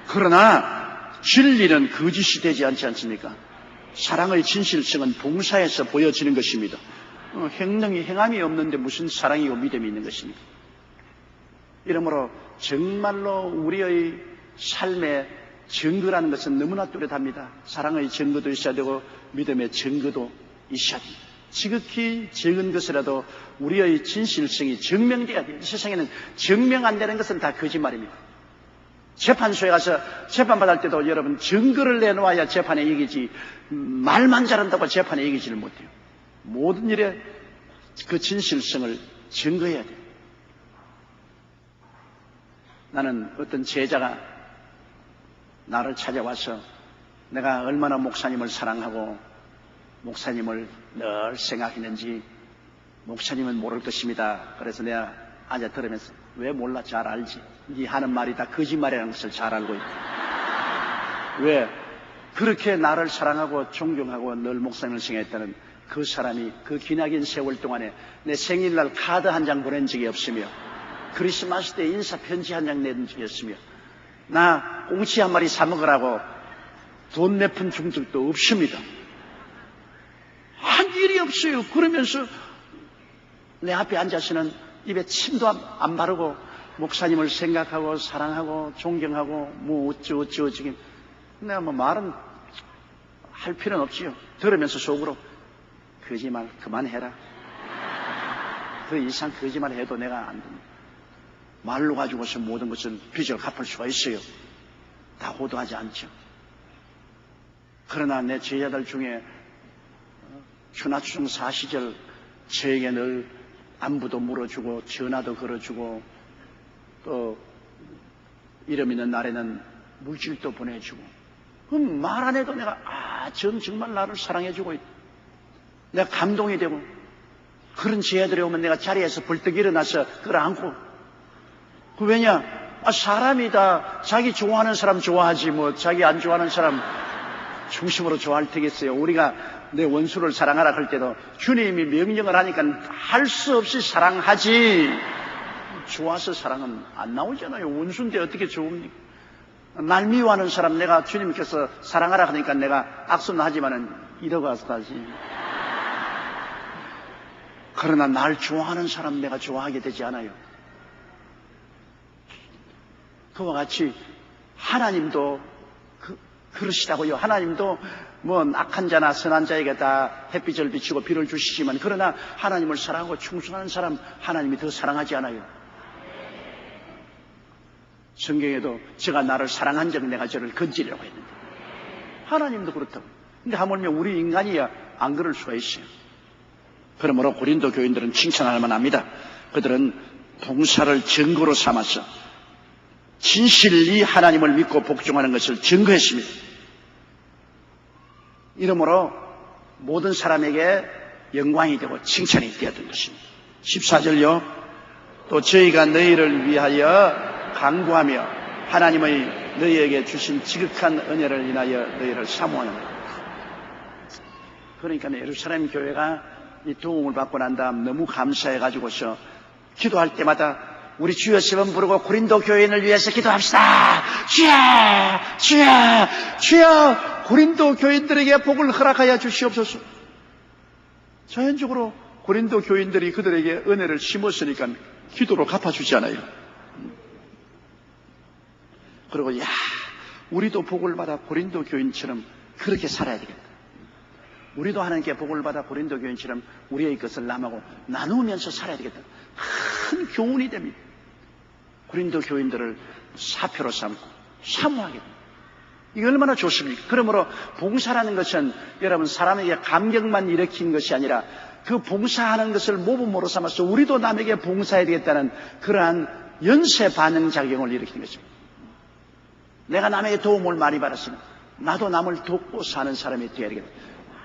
그러나 진리는 거짓이 되지 않지 않습니까? 사랑의 진실성은 봉사에서 보여지는 것입니다. 행함이 없는데 무슨 사랑이고 믿음이 있는 것입니까? 이러므로 정말로 우리의 삶의 증거라는 것은 너무나 뚜렷합니다. 사랑의 증거도 있어야 되고 믿음의 증거도 있어야 됩니다. 지극히 적은 것이라도 우리의 진실성이 증명돼야 돼요. 이 세상에는 증명 안 되는 것은 다 거짓말입니다. 재판소에 가서 재판받을 때도 여러분 증거를 내놓아야 재판에 이기지 말만 잘한다고 재판에 이기지를 못해요. 모든 일에 그 진실성을 증거해야 돼요. 나는 어떤 제자가 나를 찾아와서 내가 얼마나 목사님을 사랑하고 목사님을 늘 생각했는지 목사님은 모를 것입니다. 그래서 내가 앉아 들으면서 왜 몰라? 잘 알지. 네 하는 말이 다 거짓말이라는 것을 잘 알고 있다. 왜? 그렇게 나를 사랑하고 존경하고 늘 목사님을 생각했다는 그 사람이 그 기나긴 세월 동안에 내 생일날 카드 한 장 보낸 적이 없으며 크리스마스 때 인사 편지 한 장 낸 적이 없으며 나 꽁치 한 마리 사 먹으라고 돈 몇 푼 준 적도 없습니다. 한 일이 없어요. 그러면서 내 앞에 앉아서는 입에 침도 안 바르고 목사님을 생각하고 사랑하고 존경하고 뭐 어쩌긴 내가 뭐 말은 할 필요는 없지요. 들으면서 속으로 거짓말 그만해라. 그 이상 거짓말 해도 내가 안 됩니다. 말로 가지고서 모든 것을 빚을 갚을 수가 있어요. 다 호도하지 않죠. 그러나 내 제자들 중에 추나추승 시절 저에게 늘 안부도 물어주고 전화도 걸어주고 또 이름 있는 날에는 물질도 보내주고 그럼 말 안 해도 내가 전 정말 나를 사랑해주고 있다. 내가 감동이 되고 그런 제자들이 오면 내가 자리에서 벌떡 일어나서 끌어안고 왜냐? 사람이 다 자기 좋아하는 사람 좋아하지 뭐 자기 안 좋아하는 사람 중심으로 좋아할 테겠어요. 우리가 내 원수를 사랑하라 할 때도 주님이 명령을 하니까 할 수 없이 사랑하지 좋아서 사랑은 안 나오잖아요. 원수인데 어떻게 좋습니까? 날 미워하는 사람 내가 주님께서 사랑하라 하니까 내가 악수는 하지만은 이러고서 하지. 그러나 날 좋아하는 사람 내가 좋아하게 되지 않아요. 그와 같이 하나님도 그러시다고요. 하나님도 뭐 악한 자나 선한 자에게 다 햇빛을 비치고 비를 주시지만 그러나 하나님을 사랑하고 충성하는 사람 하나님이 더 사랑하지 않아요. 성경에도 제가 나를 사랑한 적 내가 저를 건지려고 했는데 하나님도 그렇다고. 근데 하물며 우리 인간이야 안 그럴 수가 있어요. 그러므로 고린도 교인들은 칭찬할 만합니다. 그들은 봉사를 증거로 삼아서 진실리 하나님을 믿고 복종하는 것을 증거했습니다. 이러므로 모든 사람에게 영광이 되고 칭찬이 되었던 것입니다. 14절요. 또 저희가 너희를 위하여 간구하며 하나님의 너희에게 주신 지극한 은혜를 인하여 너희를 사모하는 것. 그러니까 예루살렘 교회가 이 도움을 받고 난 다음 너무 감사해가지고서 기도할 때마다 우리 주여 세 번 부르고 고린도 교인을 위해서 기도합시다. 주여, 주여, 주여, 고린도 교인들에게 복을 허락하여 주시옵소서. 자연적으로 고린도 교인들이 그들에게 은혜를 심었으니까 기도로 갚아주지 않아요. 그리고 우리도 복을 받아 고린도 교인처럼 그렇게 살아야 되겠다. 우리도 하나님께 복을 받아 고린도 교인처럼 우리의 것을 남하고 나누면서 살아야 되겠다. 큰 교훈이 됩니다. 고린도 교인들을 사표로 삼고 사모하겠다. 이게 얼마나 좋습니까? 그러므로 봉사라는 것은 여러분 사람에게 감격만 일으키는 것이 아니라 그 봉사하는 것을 모범으로 삼아서 우리도 남에게 봉사해야 되겠다는 그러한 연쇄 반응 작용을 일으키는 것입니다. 내가 남에게 도움을 많이 받았으면 나도 남을 돕고 사는 사람이 되어야 되겠다.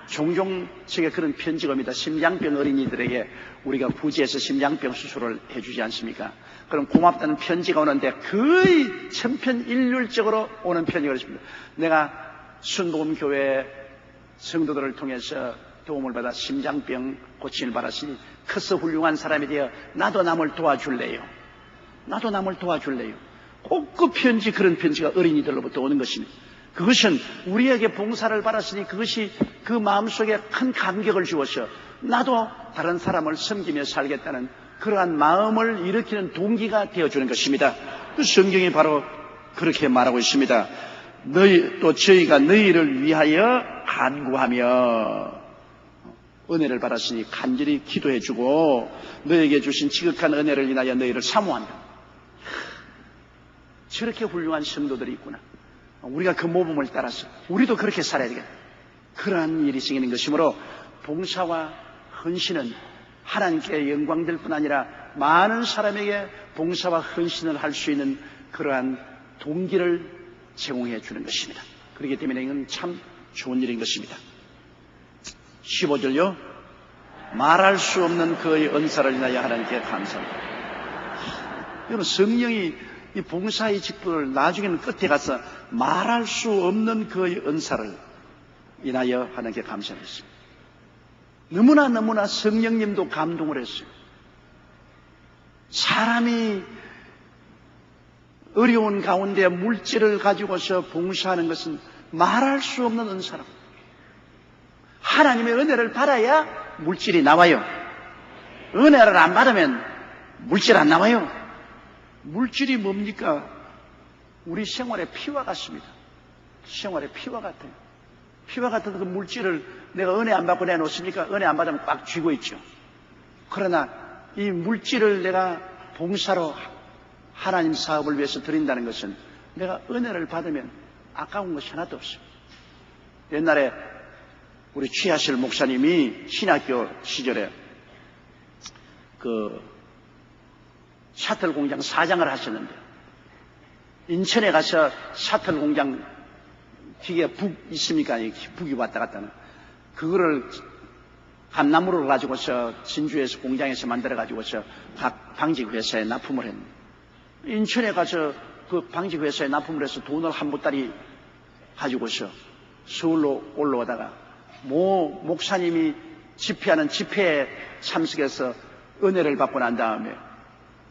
종종 제가 그런 편지가 옵니다. 심장병 어린이들에게 우리가 부지에서 심장병 수술을 해주지 않습니까? 그럼 고맙다는 편지가 오는데 거의 천편일률적으로 오는 편지가 있습니다. 내가 순복음교회 성도들을 통해서 도움을 받아 심장병 고침을 받았으니 커서 훌륭한 사람이 되어 나도 남을 도와줄래요. 나도 남을 도와줄래요. 꼭 그 편지, 그런 편지가 어린이들로부터 오는 것입니다. 그것은 우리에게 봉사를 받았으니 그것이 그 마음속에 큰 감격을 주어서 나도 다른 사람을 섬기며 살겠다는 그러한 마음을 일으키는 동기가 되어주는 것입니다. 그 성경이 바로 그렇게 말하고 있습니다. 또 저희가 너희를 위하여 간구하며 은혜를 받았으니 간절히 기도해주고 너희에게 주신 지극한 은혜를 인하여 너희를 사모한다. 저렇게 훌륭한 성도들이 있구나. 우리가 그 모범을 따라서 우리도 그렇게 살아야 되겠다. 그러한 일이 생기는 것이므로 봉사와 헌신은 하나님께 영광될 뿐 아니라 많은 사람에게 봉사와 헌신을 할 수 있는 그러한 동기를 제공해 주는 것입니다. 그렇기 때문에 이건 참 좋은 일인 것입니다. 15절요. 말할 수 없는 그의 은사를 인하여 하나님께 감사합니다. 여러분 성령이 이 봉사의 직분을 나중에는 끝에 가서 말할 수 없는 그의 은사를 인하여 하나님께 감사했습니다. 너무나 성령님도 감동을 했어요. 사람이 어려운 가운데 물질을 가지고서 봉사하는 것은 말할 수 없는 은사라고. 하나님의 은혜를 받아야 물질이 나와요. 은혜를 안 받으면 물질 안 나와요. 물질이 뭡니까? 우리 생활의 피와 같습니다. 생활의 피와 같아요. 피와 같은 그 물질을 내가 은혜 안 받고 내놓습니까? 은혜 안 받으면 꽉 쥐고 있죠. 그러나 이 물질을 내가 봉사로 하나님 사업을 위해서 드린다는 것은 내가 은혜를 받으면 아까운 것이 하나도 없어요. 옛날에 우리 취하실 목사님이 신학교 시절에 그 샤틀 공장 사장을 하셨는데 인천에 가서 샤틀 공장 기계 북 있습니까? 북이 왔다 갔다 하는 그거를 감나무를 가지고서 진주에서 공장에서 만들어 가지고서 각 방직 회사에 납품을 했는데 인천에 가서 그 방직 회사에 납품을 해서 돈을 한 보따리 가지고서 서울로 올라오다가 모 목사님이 집회하는 집회에 참석해서 은혜를 받고 난 다음에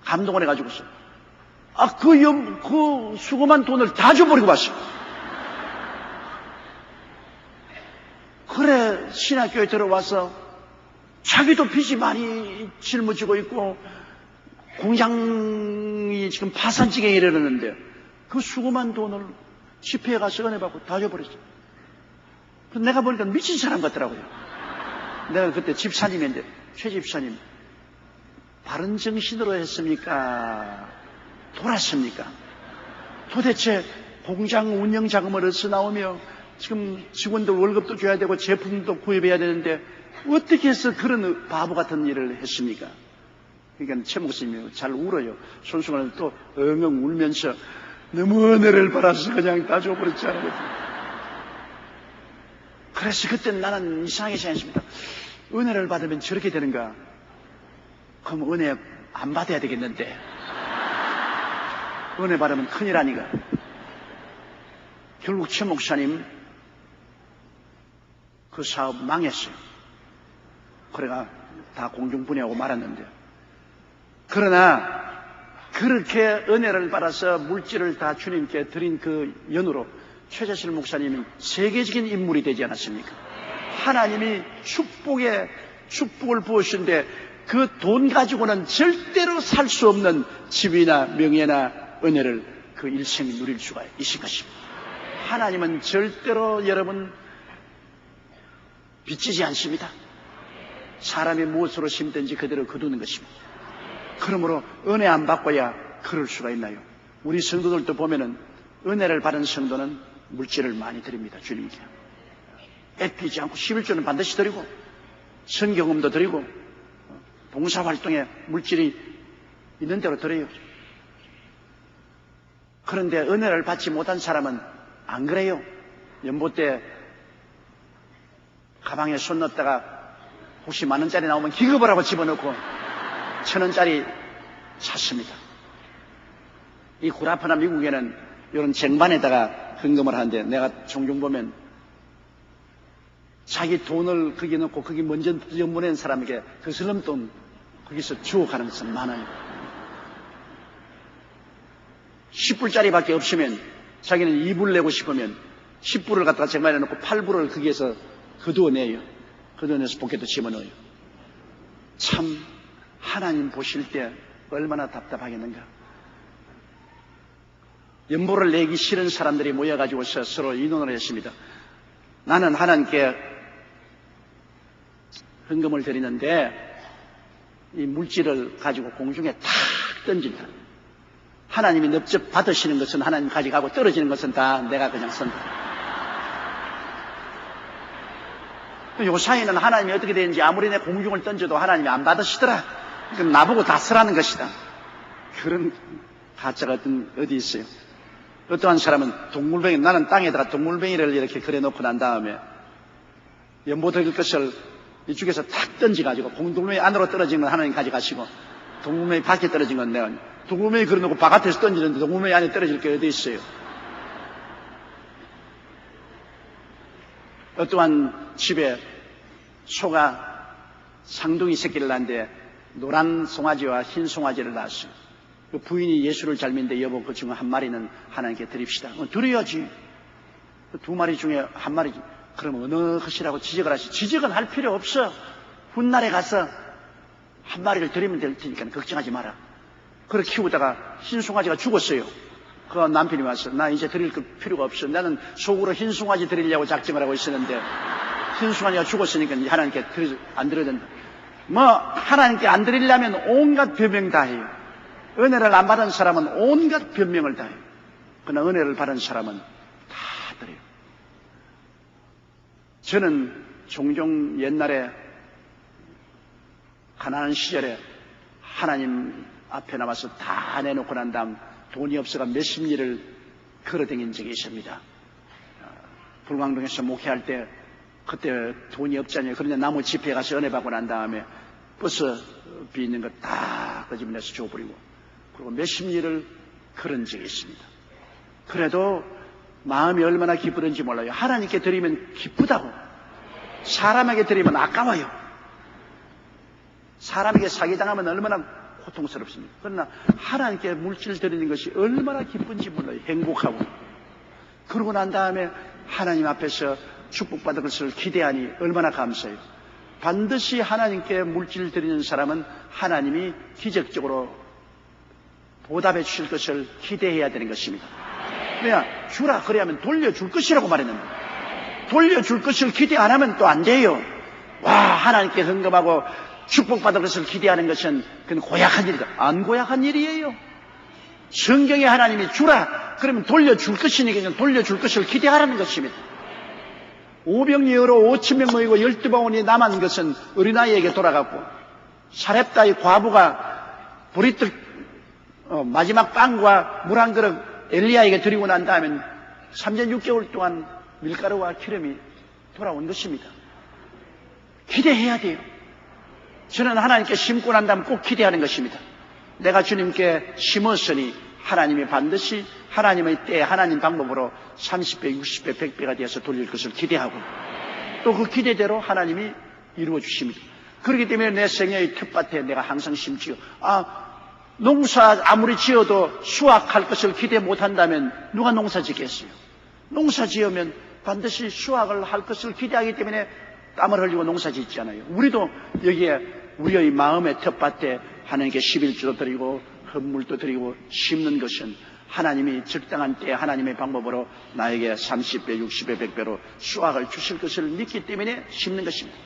감동을 해가지고서 그 수고만 돈을 다 줘버리고 왔어요. 그래 신학교에 들어와서 자기도 빚이 많이 짊어지고 있고 공장이 지금 파산지경에 이르렀는데 그 수고만 돈을 집회에 가서 은혜 받고 다 줘버렸어요. 내가 보니까 미친 사람 같더라고요. 내가 그때 집사님인데 최 집사님 바른 정신으로 했습니까? 돌았습니까? 도대체 공장 운영 자금을 얻어 나오며 지금 직원들 월급도 줘야 되고 제품도 구입해야 되는데 어떻게 해서 그런 바보 같은 일을 했습니까? 그러니까 최 목사님이 잘 울어요. 손수건을 또 엉엉 울면서 너무 은혜를 받아서 그냥 다 줘버렸잖아요. 그래서 그때 나는 이상하게 생각했습니다. 은혜를 받으면 저렇게 되는가? 그럼 은혜 안 받아야 되겠는데. 은혜 받으면 큰일 아니가. 결국 최 목사님 그 사업 망했어요. 그래가 다 공중분해하고 말았는데. 그러나 그렇게 은혜를 받아서 물질을 다 주님께 드린 그 연으로 최재실 목사님이 세계적인 인물이 되지 않았습니까? 하나님이 축복을 부으신데 그 돈 가지고는 절대로 살 수 없는 집이나 명예나 은혜를 그 일생에 누릴 수가 있을 것입니다. 하나님은 절대로 여러분 빚지지 않습니다. 사람이 무엇으로 심든지 그대로 거두는 것입니다. 그러므로 은혜 안 받고야 그럴 수가 있나요? 우리 성도들도 보면은 은혜를 받은 성도는 물질을 많이 드립니다. 주님께 애끼지 않고 11조는 반드시 드리고 선경험도 드리고 봉사활동에 물질이 있는 대로 드려요. 그런데 은혜를 받지 못한 사람은 안 그래요. 연보 때 가방에 손 넣었다가 혹시 10,000원짜리 나오면 기겁을 하고 집어넣고 1,000원짜리 샀습니다. 이 구라파나 미국에는 이런 쟁반에다가 헌금을 하는데 내가 종종 보면 자기 돈을 거기 넣고 거기 먼저 보낸 사람에게 그 슬럼돈 거기서 주워가는 것은 많아요. 10불짜리밖에 없으면 자기는 2불 내고 싶으면 10불을 갖다가 쟁반에 넣고 8불을 거기에서 거두어내요. 거두어내서 포켓에 집어넣어요. 참 하나님 보실 때 얼마나 답답하겠는가. 연보를 내기 싫은 사람들이 모여가지고서 서로 의논을 했습니다. 나는 하나님께 헌금을 드리는데 이 물질을 가지고 공중에 탁 던진다. 하나님이 넓적 받으시는 것은 하나님 가져가고 떨어지는 것은 다 내가 그냥 쓴다. 요사이는 하나님이 어떻게 되는지 아무리 내 공중을 던져도 하나님이 안 받으시더라. 그럼 나보고 다 쓰라는 것이다. 그런 가짜가 어디 있어요? 어떠한 사람은 동물뱅이, 나는 땅에다가 동물뱅이를 이렇게 그려놓고 난 다음에 연보 드릴 것을 이쪽에서 탁 던져가지고 동물뱅이 안으로 떨어진 건 하나님 가져가시고 동물뱅이 밖에 떨어진 건 내가 동물뱅이 그려놓고 바깥에서 던지는데 동물뱅이 안에 떨어질 게 어디 있어요? 어떠한 집에 소가 상둥이 새끼를 낳는데 노란 송아지와 흰 송아지를 낳았어요. 그 부인이 예수를 잘 믿는데 여보 그 중에 한 마리는 하나님께 드립시다. 드려야지. 그 2마리 중에 한 마리 그럼 어느 것이라고 지적을 하시. 지적은 할 필요 없어. 훗날에 가서 한 마리를 드리면 될 테니까 걱정하지 마라. 그렇게 키우다가 흰송아지가 죽었어요. 그 남편이 와서 나 이제 드릴 필요가 없어. 나는 속으로 흰송아지 드리려고 작정을 하고 있었는데 흰송아지가 죽었으니까 하나님께 안 드려야 된다. 하나님께 안 드리려면 온갖 변명 다 해요. 은혜를 안 받은 사람은 온갖 변명을 다 해요. 그러나 은혜를 받은 사람은 다 드려요. 저는 종종 옛날에 가난한 시절에 하나님 앞에 나와서 다 내놓고 난 다음 돈이 없어가 몇십 리를 걸어다닌 적이 있습니다. 불광동에서 목회할 때 그때 돈이 없잖아요. 그런데 나무 집회에 가서 은혜 받고 난 다음에 버스비 있는 거 다 끄집어내서 줘버리고 그리고 몇십 리를 걸은 적이 있습니다. 그래도 마음이 얼마나 기쁘던지 몰라요. 하나님께 드리면 기쁘다고. 사람에게 드리면 아까워요. 사람에게 사기당하면 얼마나 고통스럽습니다. 그러나 하나님께 물질을 드리는 것이 얼마나 기쁜지 몰라요. 행복하고. 그러고 난 다음에 하나님 앞에서 축복받을 것을 기대하니 얼마나 감사해요. 반드시 하나님께 물질을 드리는 사람은 하나님이 기적적으로 보답해 주실 것을 기대해야 되는 것입니다. 그냥 주라 그래야 하면 돌려줄 것이라고 말했는데 돌려줄 것을 기대 안 하면 또 안 돼요. 하나님께 헌금하고 축복받을 것을 기대하는 것은 그건 고약한 일이다. 안 고약한 일이에요. 성경에 하나님이 주라 그러면 돌려줄 것이니까 돌려줄 것을 기대하라는 것입니다. 오병이어로 5,000명 모이고 12바구니 남은 것은 어린아이에게 돌아갔고 사렙다의 과부가 보리떡 마지막 빵과 물 한 그릇 엘리야에게 드리고 난 다음엔 3년 6개월 동안 밀가루와 기름이 돌아온 것입니다. 기대해야 돼요. 저는 하나님께 심고 난 다음 꼭 기대하는 것입니다. 내가 주님께 심었으니 하나님이 반드시 하나님의 때에 하나님 방법으로 30배, 60배, 100배가 되어서 돌릴 것을 기대하고 또 그 기대대로 하나님이 이루어 주십니다. 그렇기 때문에 내 생애의 텃밭에 내가 항상 심지요. 농사 아무리 지어도 수확할 것을 기대 못한다면 누가 농사 짓겠어요? 농사 지으면 반드시 수확을 할 것을 기대하기 때문에 땀을 흘리고 농사 짓잖아요. 우리도 여기에 우리의 마음의 텃밭에 하나님께 11조도 드리고 헌물도 드리고 심는 것은 하나님이 적당한 때에 하나님의 방법으로 나에게 30배, 60배, 100배로 수확을 주실 것을 믿기 때문에 심는 것입니다.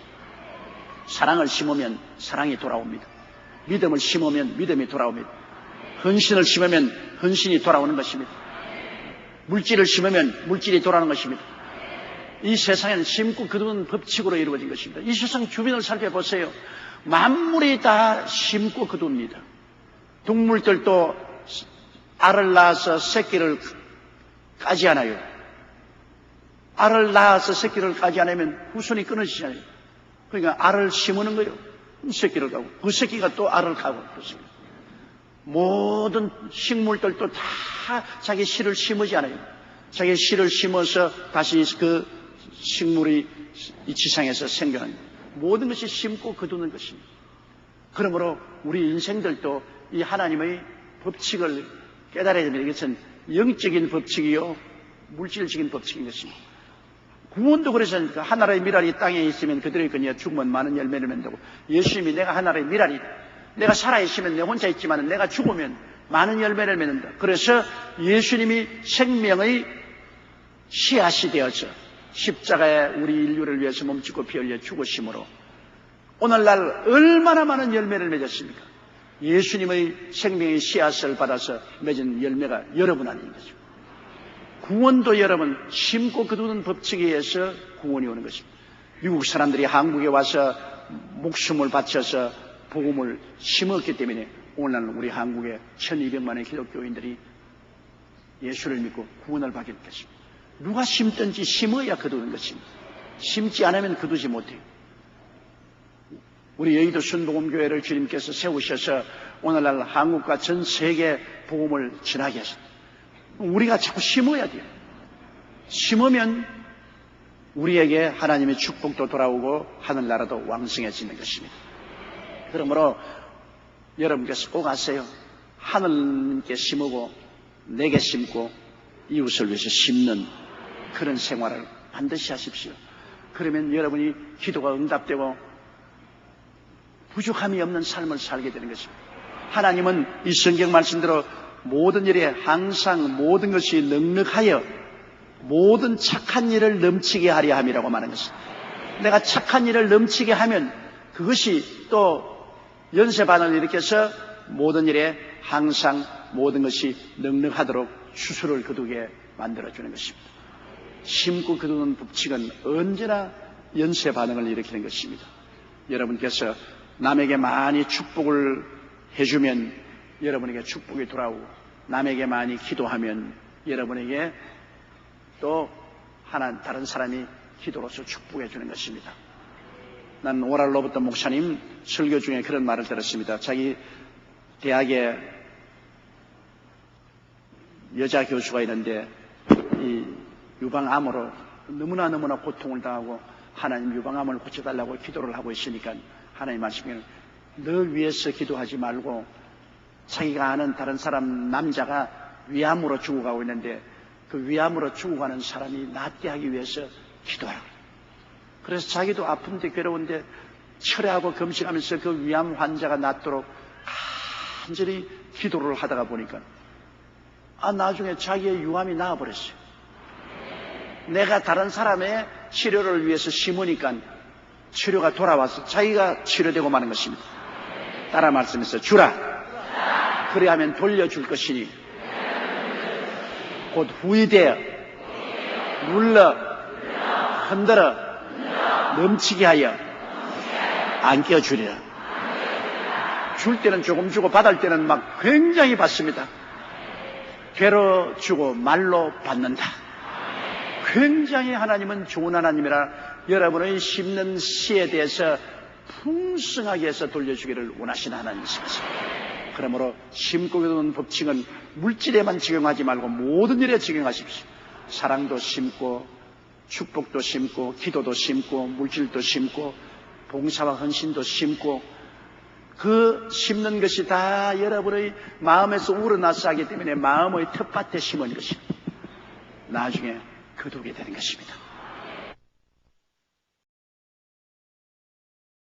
사랑을 심으면 사랑이 돌아옵니다. 믿음을 심으면 믿음이 돌아옵니다. 헌신을 심으면 헌신이 돌아오는 것입니다. 물질을 심으면 물질이 돌아오는 것입니다. 이 세상에는 심고 거두는 법칙으로 이루어진 것입니다. 이 세상 주변을 살펴보세요. 만물이 다 심고 거둡니다. 동물들도 알을 낳아서 새끼를 까지 않아요. 알을 낳아서 새끼를 까지 않으면 후손이 끊어지잖아요. 그러니까 알을 심는 거예요. 새끼를 까고 그 새끼가 또 알을 까고 그렇습니다. 모든 식물들도 다 자기 씨를 심으지 않아요. 자기 씨를 심어서 다시 그 식물이 이 지상에서 생겨나는 모든 것이 심고 거두는 것입니다. 그러므로 우리 인생들도 이 하나님의 법칙을 깨달아야 됩니다. 이것은 영적인 법칙이요 물질적인 법칙인 것입니다. 구원도 그래서 하나라의 미랄이 땅에 있으면 그들의 그녀 죽으면 많은 열매를 맺는다고. 예수님이 내가 하나라의 미랄이다. 내가 살아있으면 내 혼자 있지만 내가 죽으면 많은 열매를 맺는다. 그래서 예수님이 생명의 씨앗이 되어서 십자가에 우리 인류를 위해서 몸짓고 피 흘려 죽으심으로 오늘날 얼마나 많은 열매를 맺었습니까? 예수님의 생명의 씨앗을 받아서 맺은 열매가 여러분 아닙니까? 구원도 여러분 심고 거두는 법칙에 의해서 구원이 오는 것입니다. 미국 사람들이 한국에 와서 목숨을 바쳐서 복음을 심었기 때문에 오늘날 우리 한국에 1200만의 기독교인들이 예수를 믿고 구원을 받게 됐습니다. 누가 심든지 심어야 거두는 것입니다. 심지 않으면 거두지 못해요. 우리 여의도 순복음교회를 주님께서 세우셔서 오늘날 한국과 전 세계 복음을 전하게 하십니다. 우리가 자꾸 심어야 돼요. 심으면 우리에게 하나님의 축복도 돌아오고 하늘나라도 왕성해지는 것입니다. 그러므로 여러분께서 꼭 아세요. 하늘님께 심고 내게 심고 이웃을 위해서 심는 그런 생활을 반드시 하십시오. 그러면 여러분이 기도가 응답되고 부족함이 없는 삶을 살게 되는 것입니다. 하나님은 이 성경 말씀대로 모든 일에 항상 모든 것이 넉넉하여 모든 착한 일을 넘치게 하려 함이라고 말하는 것입니다. 내가 착한 일을 넘치게 하면 그것이 또 연쇄반응을 일으켜서 모든 일에 항상 모든 것이 넉넉하도록 추수를 거두게 만들어주는 것입니다. 심고 거두는 법칙은 언제나 연쇄반응을 일으키는 것입니다. 여러분께서 남에게 많이 축복을 해주면 여러분에게 축복이 돌아오고, 남에게 많이 기도하면 여러분에게 또 다른 사람이 기도로서 축복해 주는 것입니다. 난 오랄 로버트 목사님 설교 중에 그런 말을 들었습니다. 자기 대학에 여자 교수가 있는데 이 유방암으로 너무나 고통을 당하고 하나님 유방암을 고쳐달라고 기도를 하고 있으니까 하나님 말씀에 너 위해서 기도하지 말고 자기가 아는 다른 사람 남자가 위암으로 죽어가고 있는데 그 위암으로 죽어가는 사람이 낫게 하기 위해서 기도하라고. 그래서 자기도 아픈데 괴로운데 철회하고 금식하면서 그 위암 환자가 낫도록 간절히 기도를 하다가 보니까 나중에 자기의 유암이 나아버렸어요. 내가 다른 사람의 치료를 위해서 심으니까 치료가 돌아와서 자기가 치료되고 마는 것입니다. 따라 말씀해서 주라. 그래야하면 돌려줄 것이니 곧 후이되어 눌러 흔들어 넘치게 하여 안 깨어주리라. 줄 때는 조금 주고 받을 때는 막 굉장히 받습니다. 괴로 주고 말로 받는다. 굉장히 하나님은 좋은 하나님이라 여러분의 심는 씨에 대해서 풍성하게 해서 돌려주기를 원하시는 하나님이십니다. 그러므로 심고 거두는 법칙은 물질에만 적용하지 말고 모든 일에 적용하십시오. 사랑도 심고 축복도 심고 기도도 심고 물질도 심고 봉사와 헌신도 심고 그 심는 것이 다 여러분의 마음에서 우러나서 하기 때문에 마음의 텃밭에 심은 것입니다. 나중에 거두게 되는 것입니다.